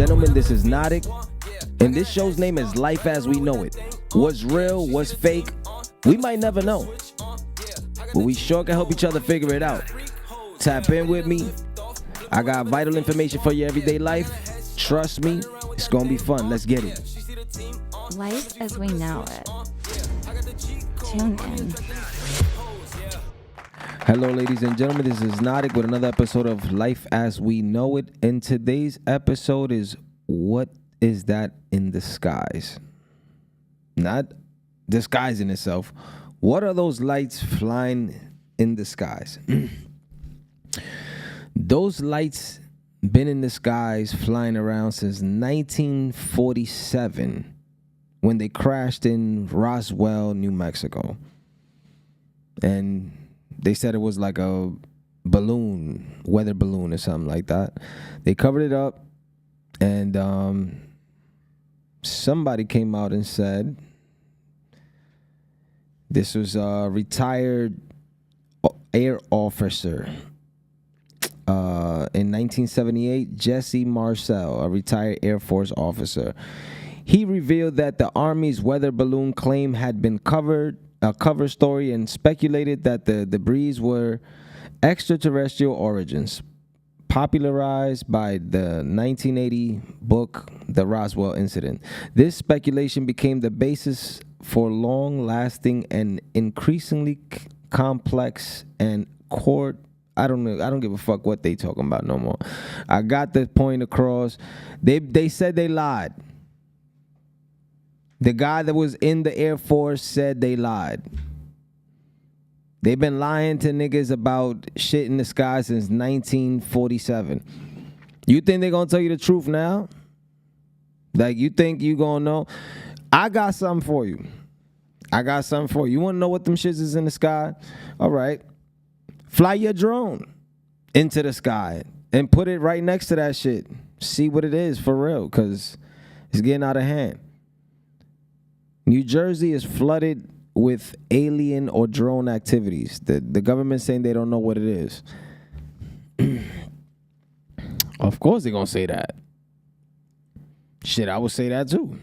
gentlemen, this is Notik, and this show's name is Life as We Know It. What's real, what's fake, we might never know, but we sure can help each other figure it out. Tap in with me. I got vital information for your everyday life. Trust me, it's gonna be fun. Let's get it. Life as we know it. Tune in. Hello, ladies and gentlemen. This is Notik with another episode of Life as We Know It. And today's episode is what is that in the skies? Not disguising itself. What are those lights flying in the skies? Those lights been in the skies flying around since 1947 when they crashed in Roswell, New Mexico. And they said it was like a balloon, weather balloon or something like that. They covered it up, and somebody came out and said this was a retired air officer. In 1978, Jesse Marcel, a retired Air Force officer, he revealed that the Army's weather balloon claim had been a cover story, and speculated that the debris were extraterrestrial origins, popularized by the 1980 book, The Roswell Incident. This speculation became the basis for long-lasting and increasingly complex and court. I don't give a fuck what they talking about no more. I got the point across. They said they lied. The guy that was in the Air Force said they lied. They've been lying to niggas about shit in the sky since 1947. You think they're going to tell you the truth now? Like, you think you going to know? I got something for you. You want to know what them shits is in the sky? All right. Fly your drone into the sky and put it right next to that shit. See what it is for real, because it's getting out of hand. New Jersey is flooded with alien or drone activities. The government's saying they don't know what it is. Of course they're going to say that. Shit, I would say that too.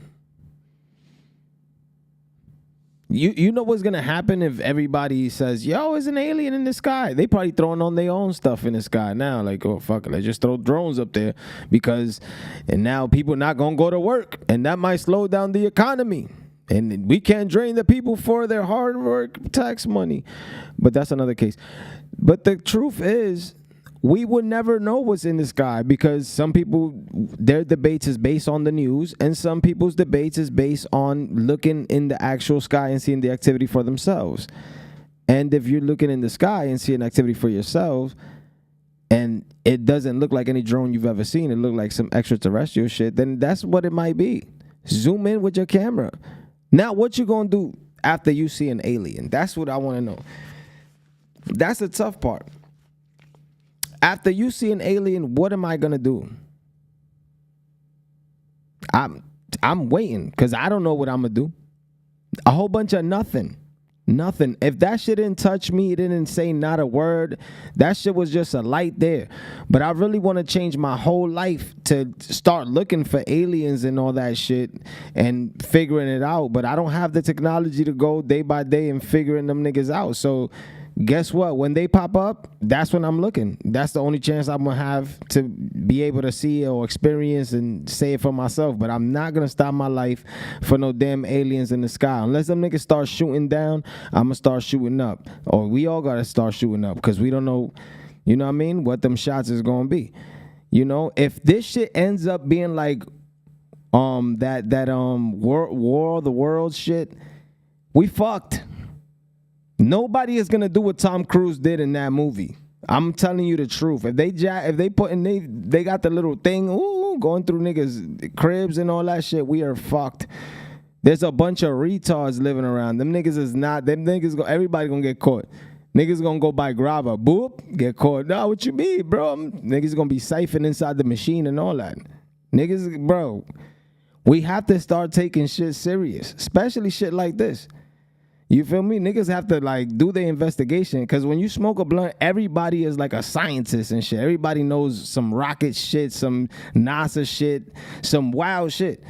You know what's going to happen if everybody says, yo, it's an alien in the sky? They probably throwing on their own stuff in the sky now. Like, oh, fuck it, let's just throw drones up there. And now people not going to go to work. And that might slow down the economy. And we can't drain the people for their hard work tax money. But that's another case. But the truth is, we would never know what's in the sky, because some people, their debates is based on the news, and some people's debates is based on looking in the actual sky and seeing the activity for themselves. And if you're looking in the sky and seeing activity for yourself, and it doesn't look like any drone you've ever seen, it look like some extraterrestrial shit, then that's what it might be. Zoom in with your camera. Now, what you gonna do after you see an alien? That's what I want to know. That's the tough part. After you see an alien, what am I gonna do? I'm waiting, because I don't know what I'm gonna do. A whole bunch of nothing. Nothing. If that shit didn't touch me, it didn't say not a word, that shit was just a light there. But I really want to change my whole life to start looking for aliens and all that shit and figuring it out. But I don't have the technology to go day by day and figuring them niggas out. So guess what? When they pop up, that's when I'm looking. That's the only chance I'm going to have to be able to see or experience and say it for myself. But I'm not going to stop my life for no damn aliens in the sky. Unless them niggas start shooting down, I'm going to start shooting up. Or we all got to start shooting up, because we don't know, you know what I mean, what them shots is going to be. You know, if this shit ends up being like War of the Worlds shit, we fucked. Nobody is gonna do what Tom Cruise did in that movie. I'm telling you the truth. If they put in they got the little thing going through niggas' cribs and all that shit, we are fucked. There's a bunch of retards living around. Them niggas is not. Them niggas everybody gonna get caught. Niggas gonna go buy grabber, boop, get caught. Nah, what you mean, bro? Niggas gonna be siphoning inside the machine and all that. Niggas, bro. We have to start taking shit serious, especially shit like this. You feel me? Niggas have to like do their investigation, because when you smoke a blunt, everybody is like a scientist and shit. Everybody knows some rocket shit, some NASA shit, some wild shit.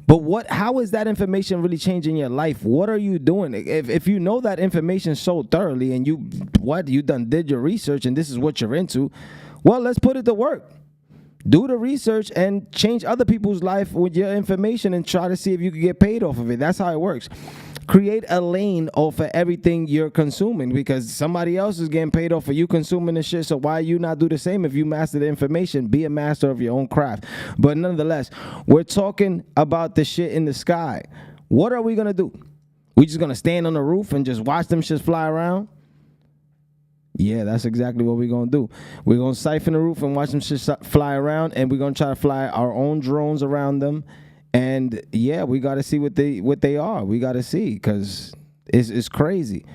But how is that information really changing your life? What are you doing? If you know that information so thoroughly and you done did your research and this is what you're into, well, let's put it to work. Do the research and change other people's life with your information and try to see if you can get paid off of it. That's how it works. Create a lane off of everything you're consuming, because somebody else is getting paid off for you consuming the shit. So why you not do the same? If you master the information, be a master of your own craft. But nonetheless, we're talking about the shit in the sky. What are we going to do? We just going to stand on the roof and just watch them shits fly around? Yeah, that's exactly what we're going to do. We're going to siphon the roof and watch them shits fly around, and we're going to try to fly our own drones around them. And yeah, we got to see what they are. We got to see, because it's crazy.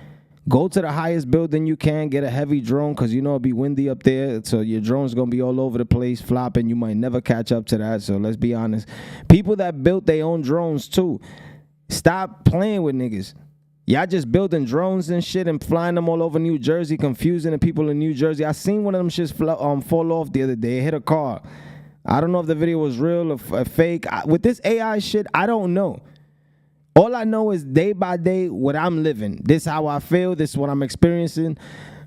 Go to the highest building you can, get a heavy drone, because you know it'll be windy up there. So your drone's going to be all over the place flopping. You might never catch up to that. So let's be honest. People that built their own drones too, stop playing with niggas. Y'all just building drones and shit and flying them all over New Jersey, confusing the people in New Jersey. I seen one of them shits fall off the other day. It hit a car. I don't know if the video was real or fake. With this AI shit, I don't know. All I know is day by day what I'm living. This is how I feel. This is what I'm experiencing.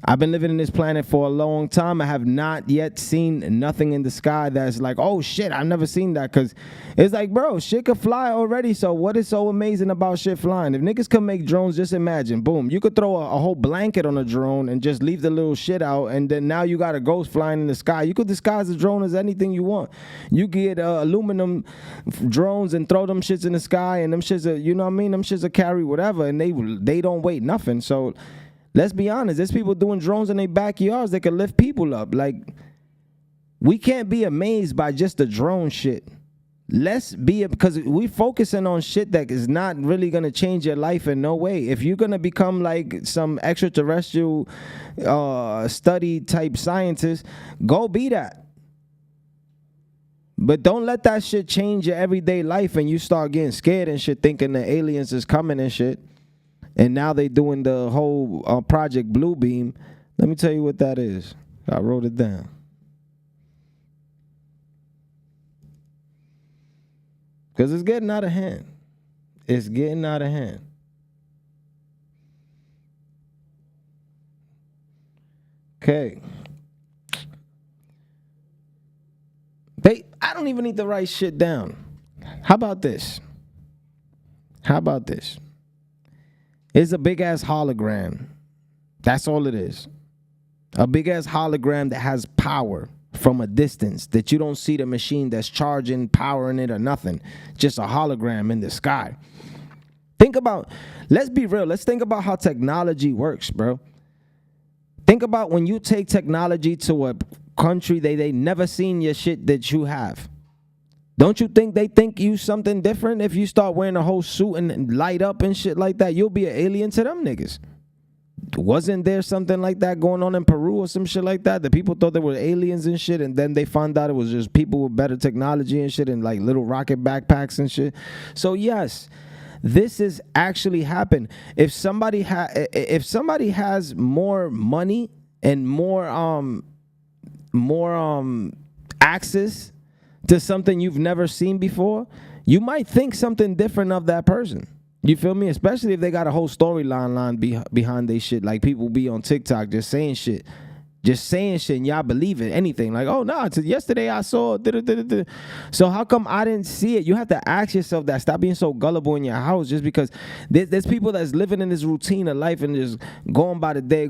I've been living in this planet for a long time. I have not yet seen nothing in the sky that's like, oh shit, I've never seen that. Because it's like, bro, shit could fly already. So what is so amazing about shit flying? If niggas could make drones, just imagine, boom, you could throw a whole blanket on a drone and just leave the little shit out. And then now you got a ghost flying in the sky. You could disguise the drone as anything you want. You get aluminum drones and throw them shits in the sky, and them shits are, you know what I mean? Them shits will carry whatever, and they don't weigh nothing. So let's be honest. There's people doing drones in their backyards that can lift people up. Like, we can't be amazed by just the drone shit. Let's be, because we focusing on shit that is not really going to change your life in no way. If you're going to become like some extraterrestrial study type scientist, go be that. But don't let that shit change your everyday life and you start getting scared and shit, thinking the aliens is coming and shit. And now they doing the whole Project Bluebeam. Let me tell you what that is. I wrote it down. Because it's getting out of hand. It's getting out of hand. Okay. I don't even need to write shit down. How about this? It's a big-ass hologram. That's all it is. A big-ass hologram that has power from a distance, that you don't see the machine that's charging, powering it or nothing. Just a hologram in the sky. Let's be real. Let's think about how technology works, bro. Think about when you take technology to a country they never seen your shit that you have. Don't you think they think you something different if you start wearing a whole suit and light up and shit like that? You'll be an alien to them niggas. Wasn't there something like that going on in Peru or some shit like that? The people thought they were aliens and shit, and then they found out it was just people with better technology and shit and like little rocket backpacks and shit. So yes, this is actually happened. If somebody has more money and more access to something you've never seen before, you might think something different of that person. You feel me? Especially if they got a whole storyline behind they shit. Like people be on TikTok just saying shit. And y'all believe it, anything. Like, oh, no, yesterday I saw it. So how come I didn't see it? You have to ask yourself that. Stop being so gullible in your house just because there's people that's living in this routine of life and just going by the day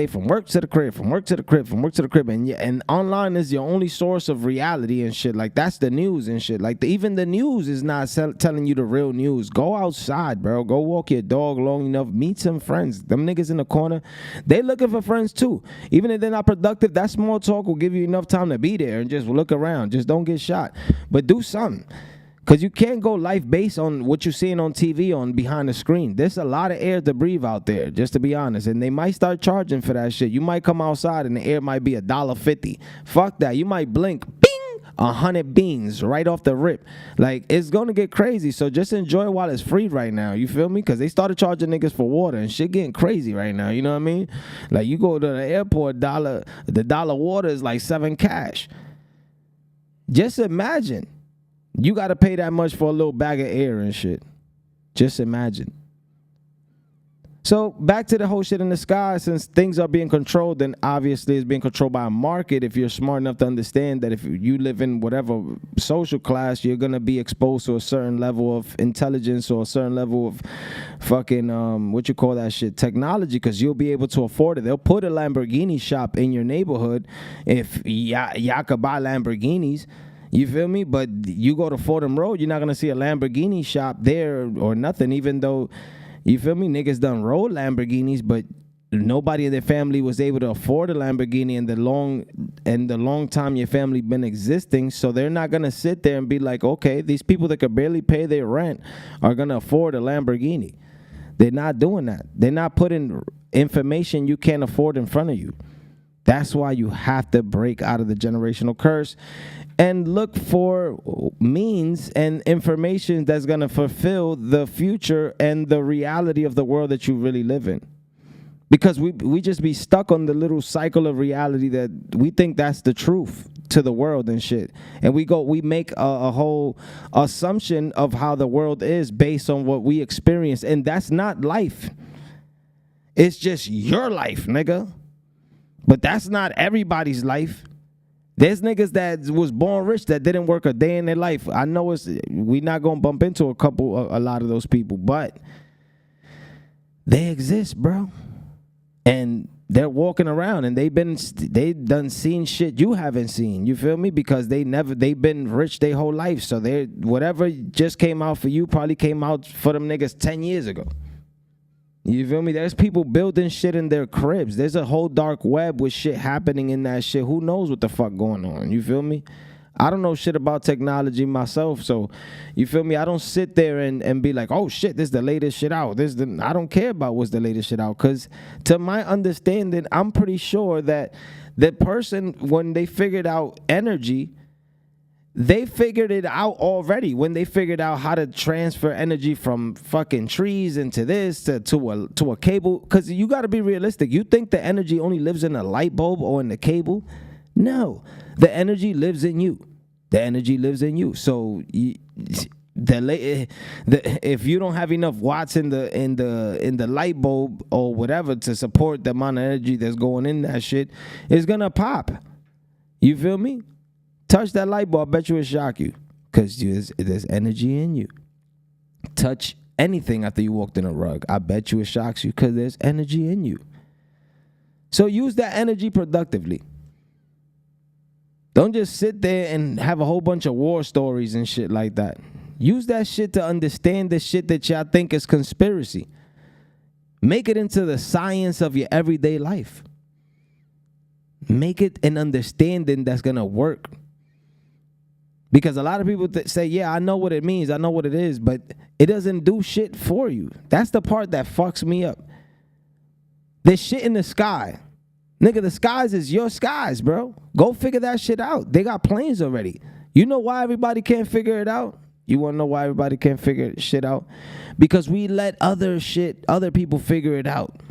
from work to the crib, from work to the crib. And online is your only source of reality and shit. Like, that's the news and shit. Like, even the news is not telling you the real news. Go outside, bro. Go walk your dog long enough. Meet some friends. Them niggas in the corner, they looking for friends too. Even if they're not productive, that small talk will give you enough time to be there and just look around. Just don't get shot, but do something, because you can't go life based on what you're seeing on TV on behind the screen. There's a lot of air to breathe out there, just to be honest, and they might start charging for that shit. You might come outside and the air might be $1.50. Fuck that. You might blink, bing, 100 beans right off the rip. Like, it's gonna get crazy. So just enjoy it while it's free right now. You feel me? Because they started charging niggas for water and shit getting crazy right now. You know what I mean? Like, you go to the airport, the dollar water is like $7 cash. Just imagine. You got to pay that much for a little bag of air and shit. Just imagine. So back to the whole shit in the sky. Since things are being controlled, then obviously it's being controlled by a market. If you're smart enough to understand that if you live in whatever social class, you're going to be exposed to a certain level of intelligence or a certain level of fucking, what you call that shit, technology, because you'll be able to afford it. They'll put a Lamborghini shop in your neighborhood if y'all could buy Lamborghinis. You feel me? But you go to Fordham Road, you're not going to see a Lamborghini shop there or nothing, even though, you feel me, niggas done rode Lamborghinis, but nobody in their family was able to afford a Lamborghini in the long time your family been existing. So they're not going to sit there and be like, okay, these people that could barely pay their rent are going to afford a Lamborghini. They're not doing that. They're not putting information you can't afford in front of you. That's why you have to break out of the generational curse and look for means and information that's going to fulfill the future and the reality of the world that you really live in. Because we just be stuck on the little cycle of reality that we think that's the truth to the world and shit. And we make a whole assumption of how the world is based on what we experience. And that's not life. It's just your life, nigga. But that's not everybody's life. There's niggas that was born rich that didn't work a day in their life. I know we not gonna bump into a lot of those people, but they exist, bro. And they're walking around and they done seen shit you haven't seen. You feel me? Because they've been rich their whole life. So whatever just came out for you probably came out for them niggas 10 years ago. You feel me? There's people building shit in their cribs. There's a whole dark web with shit happening in that shit. Who knows what the fuck going on? You feel me? I don't know shit about technology myself, so you feel me? I don't sit there and be like, oh shit, this is the latest shit out. I don't care about what's the latest shit out, because to my understanding, I'm pretty sure that the person, when they figured out energy, they figured it out already when they figured out how to transfer energy from fucking trees into this to a cable. Because you got to be realistic. You think the energy only lives in a light bulb or in the cable? No, the energy lives in you. The energy lives in you. So if you don't have enough watts in the light bulb or whatever to support the amount of energy that's going in that shit, it's gonna pop. You feel me? Touch that light bulb, I bet you it'll shock you, because there's energy in you. Touch anything after you walked in a rug, I bet you it shocks you, because there's energy in you. So use that energy productively. Don't just sit there and have a whole bunch of war stories and shit like that. Use that shit to understand the shit that y'all think is conspiracy. Make it into the science of your everyday life. Make it an understanding that's going to work. Because a lot of people say, yeah, I know what it means, I know what it is, but it doesn't do shit for you. That's the part that fucks me up. There's shit in the sky. Nigga, the skies is your skies, bro. Go figure that shit out. They got planes already. You know why everybody can't figure it out? You want to know why everybody can't figure shit out? Because we let other people figure it out.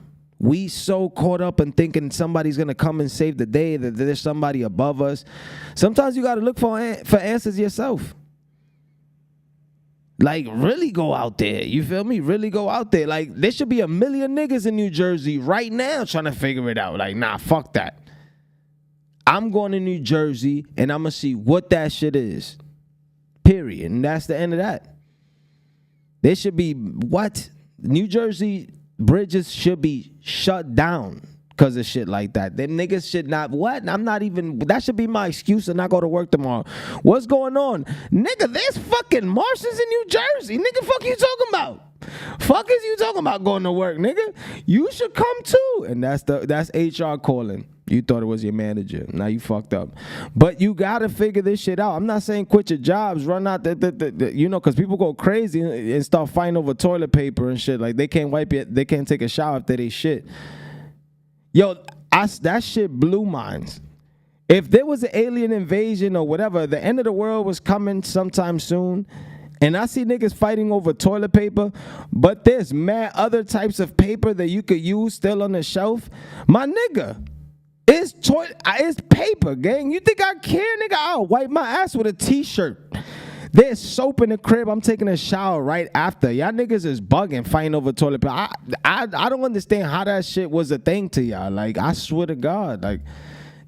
We so caught up in thinking somebody's going to come and save the day, that there's somebody above us. Sometimes you got to look for answers yourself. Like, really go out there. You feel me? Really go out there. Like, there should be 1 million niggas in New Jersey right now trying to figure it out. Like, nah, fuck that. I'm going to New Jersey, and I'm going to see what that shit is. Period. And that's the end of that. There should be, what? New Jersey bridges should be shut down because of shit like that. Them niggas should not, what? I'm not even, that should be my excuse to not go to work tomorrow. What's going on? Nigga, there's fucking Martians in New Jersey. Nigga, fuck you talking about? Fuck is you talking about going to work, nigga? You should come too. And that's HR calling. You thought it was your manager. Now you fucked up. But you got to figure this shit out. I'm not saying quit your jobs, run out because people go crazy and start fighting over toilet paper and shit. Like, they can't wipe it. They can't take a shower after they shit. Yo, that shit blew minds. If there was an alien invasion or whatever, the end of the world was coming sometime soon, and I see niggas fighting over toilet paper, but there's mad other types of paper that you could use still on the shelf, my nigga, it's paper, gang. You think I care, nigga? I'll wipe my ass with a t-shirt. There's soap in the crib. I'm taking a shower right after. Y'all niggas is bugging, fighting over toilet paper. I don't understand how that shit was a thing to y'all. Like, I swear to God, like,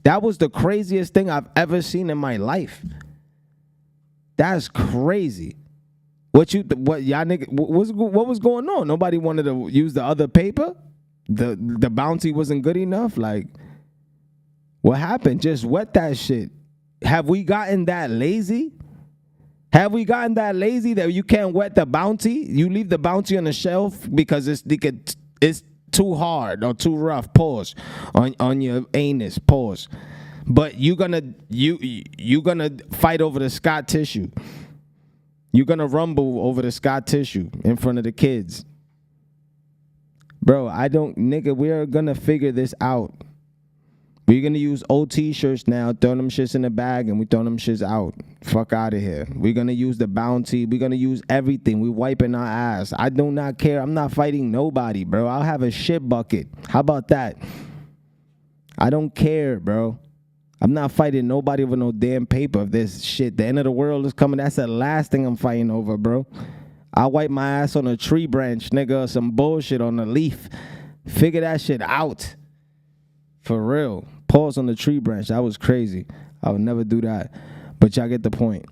that was the craziest thing I've ever seen in my life. That's crazy. What y'all nigga? What was going on? Nobody wanted to use the other paper. The bounty wasn't good enough. Like, what happened? Just wet that shit. Have we gotten that lazy? Have we gotten that lazy that you can't wet the bounty? You leave the bounty on the shelf because it's too hard or too rough. Pause on your anus. Pause. But you gonna fight over the Scott tissue. You're gonna rumble over the Scott tissue in front of the kids. Bro, we're gonna figure this out. We're gonna use old t-shirts now, throw them shits in the bag, and we throw them shits out. Fuck out of here. We're gonna use the bounty. We're gonna use everything. We wiping our ass. I do not care. I'm not fighting nobody, bro. I'll have a shit bucket. How about that? I don't care, bro. I'm not fighting nobody over no damn paper. If this shit, the end of the world is coming, that's the last thing I'm fighting over, bro. I wipe my ass on a tree branch, nigga, or some bullshit on a leaf. Figure that shit out. For real. Pause on the tree branch. That was crazy. I would never do that. But y'all get the point.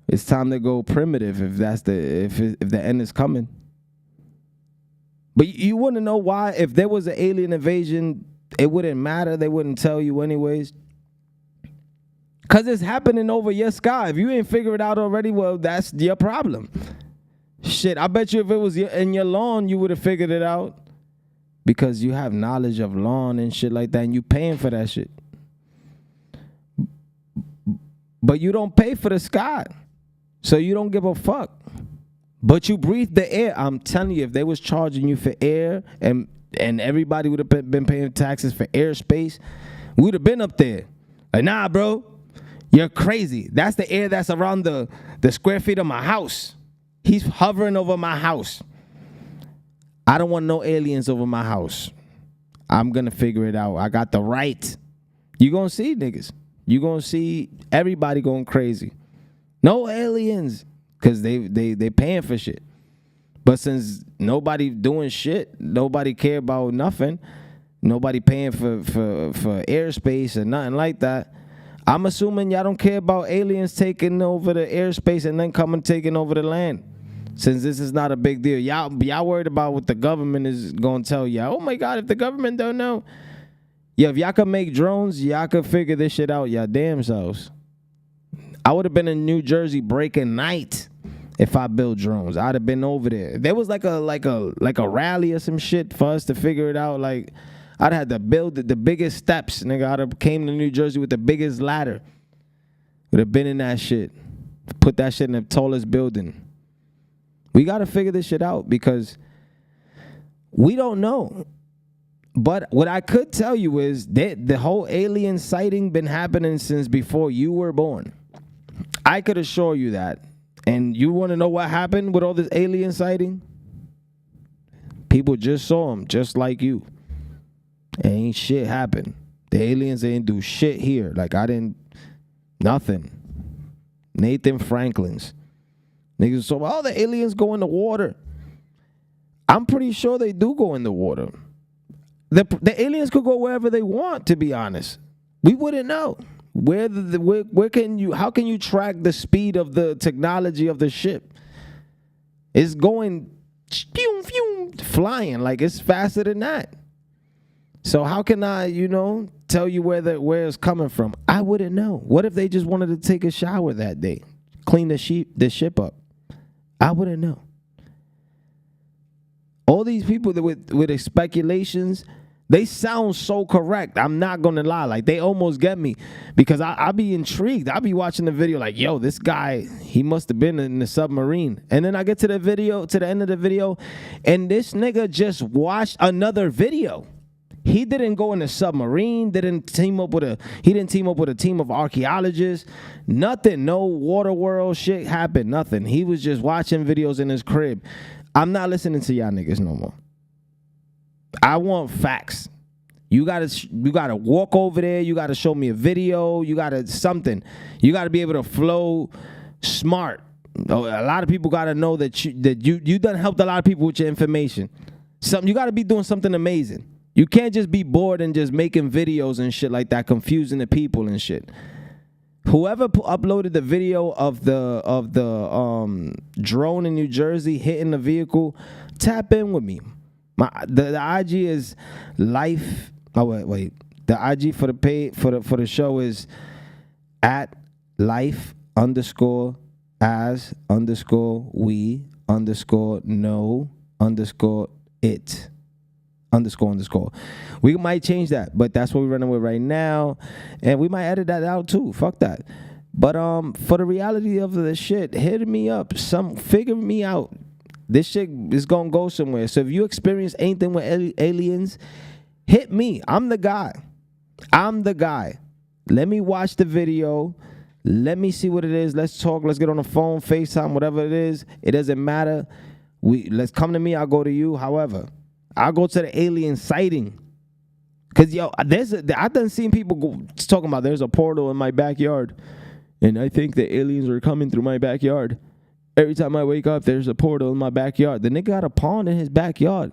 It's time to go primitive if the end is coming. But you want to know why? If there was an alien invasion, it wouldn't matter. They wouldn't tell you anyways. Because it's happening over your sky. If you ain't figure it out already, well, that's your problem. Shit, I bet you if it was in your lawn, you would have figured it out. Because you have knowledge of lawn and shit like that, and you paying for that shit. But you don't pay for the sky. So you don't give a fuck. But you breathe the air. I'm telling you, if they was charging you for air and everybody would have been paying taxes for airspace, we would have been up there. Like, nah, bro, you're crazy. That's the air that's around the square feet of my house. He's hovering over my house. I don't want no aliens over my house. I'm going to figure it out. I got the right. You going to see niggas. You going to see everybody going crazy. No aliens because they paying for shit. But since nobody doing shit, nobody care about nothing, nobody paying for airspace or nothing like that, I'm assuming y'all don't care about aliens taking over the airspace and then coming taking over the land. Since this is not a big deal. Y'all worried about what the government is going to tell y'all. Oh, my God, if the government don't know. Yeah, if y'all could make drones, y'all could figure this shit out y'all damn selves. I would have been in New Jersey breaking night if I built drones. I'd have been over there. There was like a rally or some shit for us to figure it out. Like, I'd have to build the biggest steps. Nigga, I'd have came to New Jersey with the biggest ladder. Would have been in that shit. Put that shit in the tallest building. We got to figure this shit out because we don't know. But what I could tell you is that the whole alien sighting been happening since before you were born. I could assure you that. And you want to know what happened with all this alien sighting? People just saw them, just like you. Ain't shit happened. The aliens ain't do shit here. Like, nothing. Nathan Franklin's. Niggas saw, oh, the aliens go in the water. I'm pretty sure they do go in the water. The aliens could go wherever they want, to be honest. We wouldn't know. How can you track the speed of the technology of the ship? It's going flying like it's faster than that. So how can I, tell you where it's coming from? I wouldn't know. What if they just wanted to take a shower that day? Clean the ship up? I wouldn't know. All these people that with the speculations, they sound so correct. I'm not going to lie. Like, they almost get me because I be intrigued. I be watching the video like, yo, this guy, he must have been in the submarine. And then I get to the end of the video, and this nigga just watched another video. He didn't go in a submarine. He didn't team up with a team of archaeologists. Nothing. No water world shit happened. Nothing. He was just watching videos in his crib. I'm not listening to y'all niggas no more. I want facts. You gotta walk over there. You gotta show me a video. You gotta something. You gotta be able to flow smart. A lot of people gotta know that you done helped a lot of people with your information. You gotta be doing something amazing. You can't just be bored and just making videos and shit like that, confusing the people and shit. Whoever uploaded the video of the drone in New Jersey hitting the vehicle, tap in with me. The IG is life. Oh wait. The IG for the show is at life _ as _ we _ know _ it _ we might change that, but that's what we're running with right now, and we might edit that out too. Fuck that. But for the reality of the shit, hit me up. Figure me out. This shit is gonna go somewhere. So if you experience anything with aliens, hit me. I'm the guy. Let me watch the video. Let me see what it is. Let's talk. Let's get on the phone, FaceTime, whatever it is. It doesn't matter. Let's come to me. I'll go to you. However, I'll go to the alien sighting. Cause I done seen people talking about there's a portal in my backyard, and I think the aliens are coming through my backyard. Every time I wake up, there's a portal in my backyard. The nigga got a pond in his backyard,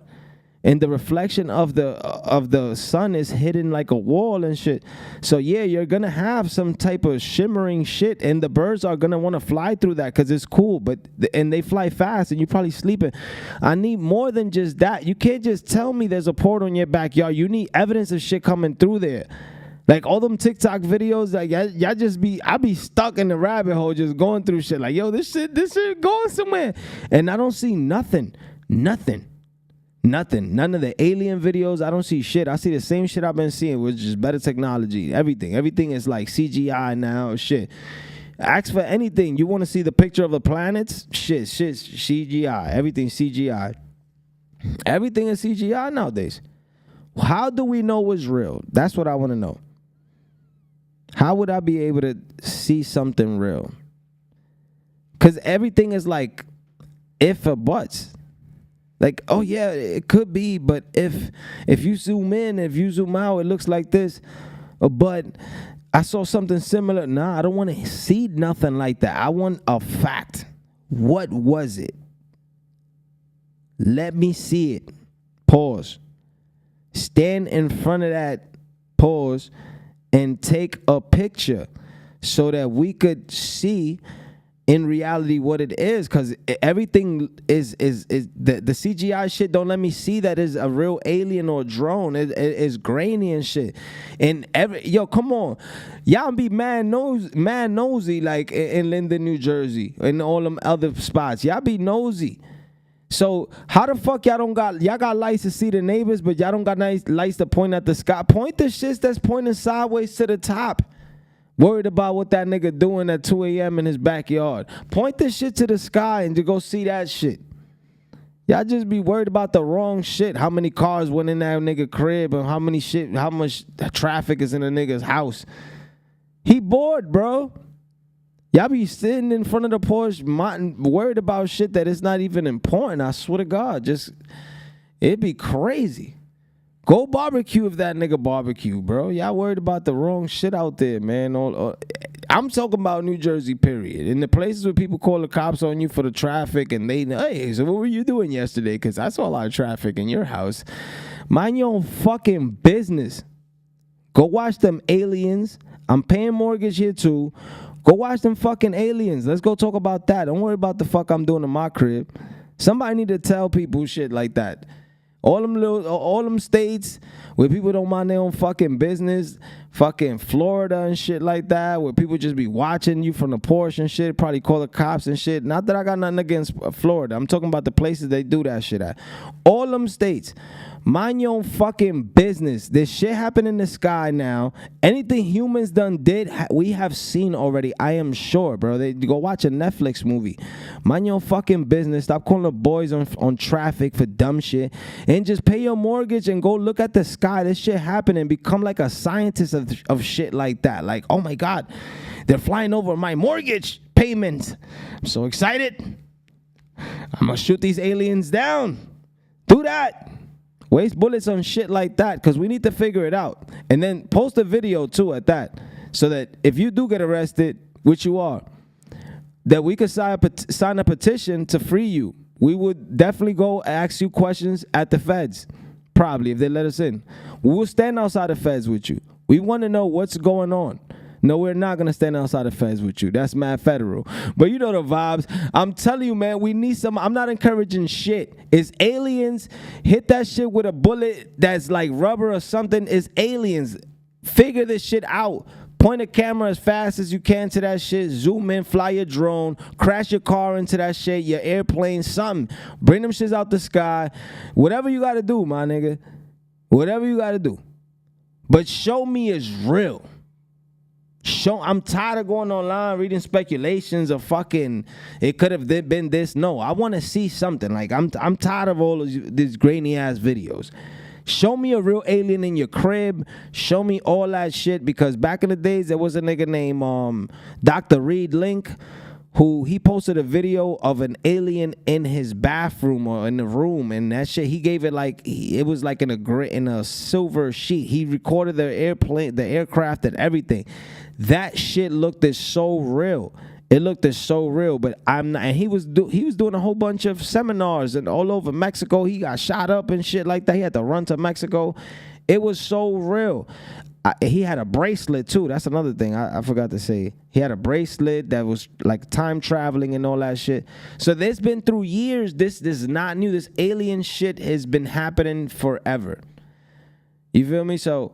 and the reflection of the sun is hidden like a wall and shit. So yeah, you're gonna have some type of shimmering shit, and the birds are gonna want to fly through that because it's cool. And they fly fast, and you're probably sleeping. I need more than just that. You can't just tell me there's a portal in your backyard. You need evidence of shit coming through there. Like all them TikTok videos, like I be stuck in the rabbit hole just going through shit. Like, yo, this shit going somewhere. And I don't see nothing. None of the alien videos. I don't see shit. I see the same shit I've been seeing with just better technology. Everything is like CGI now. Shit. Ask for anything. You want to see the picture of the planets? Shit, CGI. Everything CGI. Everything is CGI nowadays. How do we know what's real? That's what I want to know. How would I be able to see something real? Because everything is like if or buts. Like, oh yeah, it could be, but if you zoom in, if you zoom out, it looks like this. But I saw something similar. Nah, I don't want to see nothing like that. I want a fact. What was it? Let me see it. Pause. Stand in front of that, pause, and take a picture so that we could see in reality what it is, because everything is the CGI shit don't let me see that is a real alien or drone. It's grainy and shit. And come on, y'all be mad nosy like in Linden, New Jersey, and all them other spots. Y'all be nosy. So how the fuck y'all got lights to see the neighbors, but y'all don't got lights to point at the sky? Point the shits that's pointing sideways to the top. Worried about what that nigga doing at 2 a.m. in his backyard. Point the shit to the sky and to go see that shit. Y'all just be worried about the wrong shit. How many cars went in that nigga crib, and how much traffic is in a nigga's house. He bored, bro. Y'all be sitting in front of the porch, worried about shit that is not even important. I swear to God, it'd be crazy. Go barbecue if that nigga barbecue, bro. Y'all worried about the wrong shit out there, man. I'm talking about New Jersey, period. In the places where people call the cops on you for the traffic, and hey, so what were you doing yesterday? Because I saw a lot of traffic in your house. Mind your own fucking business. Go watch them aliens. I'm paying mortgage here too. Go watch them fucking aliens. Let's go talk about that. Don't worry about the fuck I'm doing in my crib. Somebody need to tell people shit like that. All them states where people don't mind their own fucking business, fucking Florida and shit like that, where people just be watching you from the porch and shit, probably call the cops and shit. Not that I got nothing against Florida. I'm talking about the places they do that shit at. All them states, Mind your own fucking business. This shit happened in the sky now. Anything humans we have seen already. I am sure, bro. They go watch a Netflix movie. Mind your own fucking business. Stop calling the boys on traffic for dumb shit. And just pay your mortgage and go look at the sky. This shit happened and become like a scientist of shit like that. Like, oh my God, they're flying over my mortgage payments. I'm so excited. I'm gonna shoot these aliens down. Do that. Waste bullets on shit like that because we need to figure it out. And then post a video too at that so that if you do get arrested, which you are, that we could sign a petition to free you. We would definitely go ask you questions at the feds, probably, if they let us in. We will stand outside the feds with you. We want to know what's going on. No, we're not going to stand outside the feds with you. That's mad federal. But you know the vibes. I'm telling you, man, we need some. I'm not encouraging shit. It's aliens. Hit that shit with a bullet that's like rubber or something. It's aliens. Figure this shit out. Point a camera as fast as you can to that shit. Zoom in, fly your drone, crash your car into that shit, your airplane, something. Bring them shits out the sky. Whatever you got to do, my nigga. Whatever you got to do. But show me it's real. I'm tired of going online reading speculations of fucking it could have been this. No, I want to see something. Like I'm tired of all of these grainy ass videos. Show me a real alien in your crib. Show me all that shit because back in the days there was a nigga named Dr. Reed Link who he posted a video of an alien in his bathroom or in the room, and that shit he gave it like it was like in a silver sheet. He recorded the aircraft and everything. That shit looked so real. It looked so real, but I'm not. And he was doing a whole bunch of seminars and all over Mexico. He got shot up and shit like that. He had to run to Mexico. It was so real. He had a bracelet too. That's another thing I forgot to say. He had a bracelet that was like time traveling and all that shit. So this been through years. This is not new. This alien shit has been happening forever. You feel me? So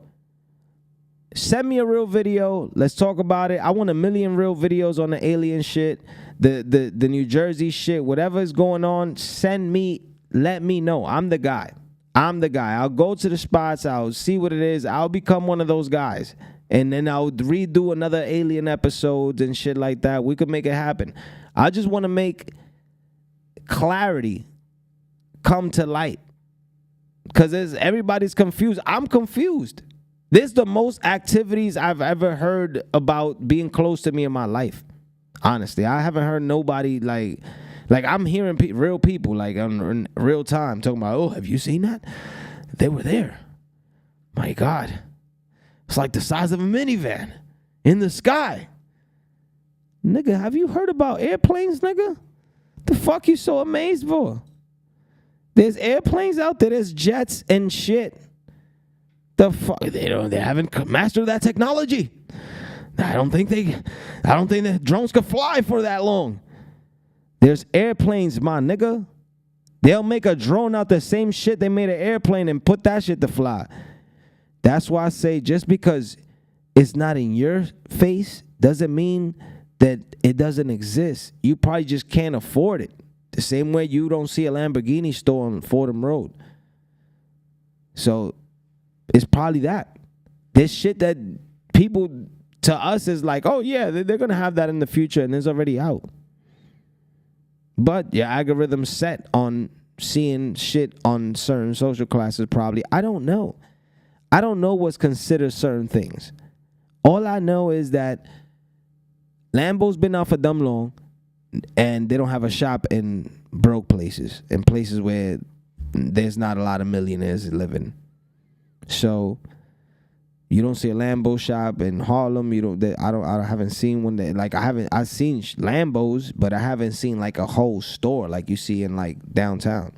send me a real video. Let's talk about it. I want 1 million real videos on the alien shit, the New Jersey shit, whatever is going on. Send me. Let me know. I'm the guy. I'll go to the spots. I'll see what it is. I'll become one of those guys. And then I'll redo another alien episodes and shit like that. We could make it happen. I just want to make clarity come to light. Because everybody's confused. I'm confused. This is the most activities I've ever heard about being close to me in my life. Honestly, I haven't heard nobody like I'm hearing real people like in real time talking about, oh, have you seen that? They were there. My God. It's like the size of a minivan in the sky. Nigga, have you heard about airplanes, nigga? The fuck you so amazed for? There's airplanes out there. There's jets and shit. The fuck? They haven't mastered that technology. I don't think the drones could fly for that long. There's airplanes, my nigga. They'll make a drone out the same shit they made an airplane and put that shit to fly. That's why I say just because it's not in your face doesn't mean that it doesn't exist. You probably just can't afford it. The same way you don't see a Lamborghini store on Fordham Road. So it's probably that. This shit that people to us is like, oh yeah, they're going to have that in the future and it's already out. But your algorithm's set on seeing shit on certain social classes probably. I don't know. I don't know what's considered certain things. All I know is that Lambo's been out for dumb long and they don't have a shop in broke places, in places where there's not a lot of millionaires living. So you don't see a Lambo shop in Harlem. I haven't seen one that like I've seen Lambos, but I haven't seen like a whole store like you see in like downtown.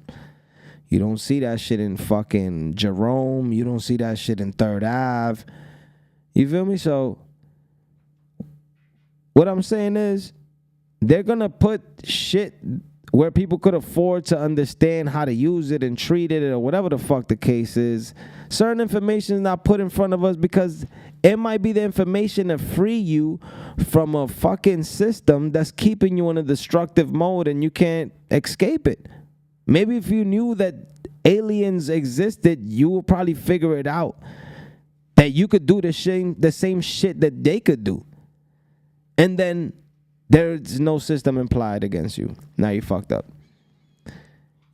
You don't see that shit in fucking Jerome. You don't see that shit in Third Ave. You feel me? So what I'm saying is they're gonna put shit where people could afford to understand how to use it and treat it or whatever the fuck the case is. Certain information is not put in front of us because it might be the information to free you from a fucking system that's keeping you in a destructive mode and you can't escape it. Maybe if you knew that aliens existed, you would probably figure it out. That you could do the same shit that they could do. And then there's no system implied against you. Now you fucked up.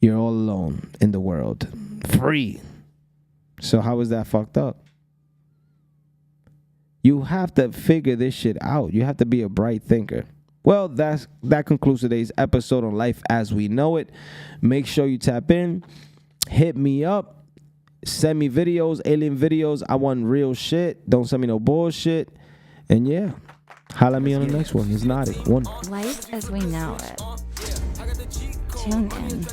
You're all alone in the world. Free. So how is that fucked up? You have to figure this shit out. You have to be a bright thinker. Well, that concludes today's episode on Life as We Know It. Make sure you tap in. Hit me up. Send me videos, alien videos. I want real shit. Don't send me no bullshit. And yeah, holla at me on the next one. It's Notik. One. Life as we know it. Tune in.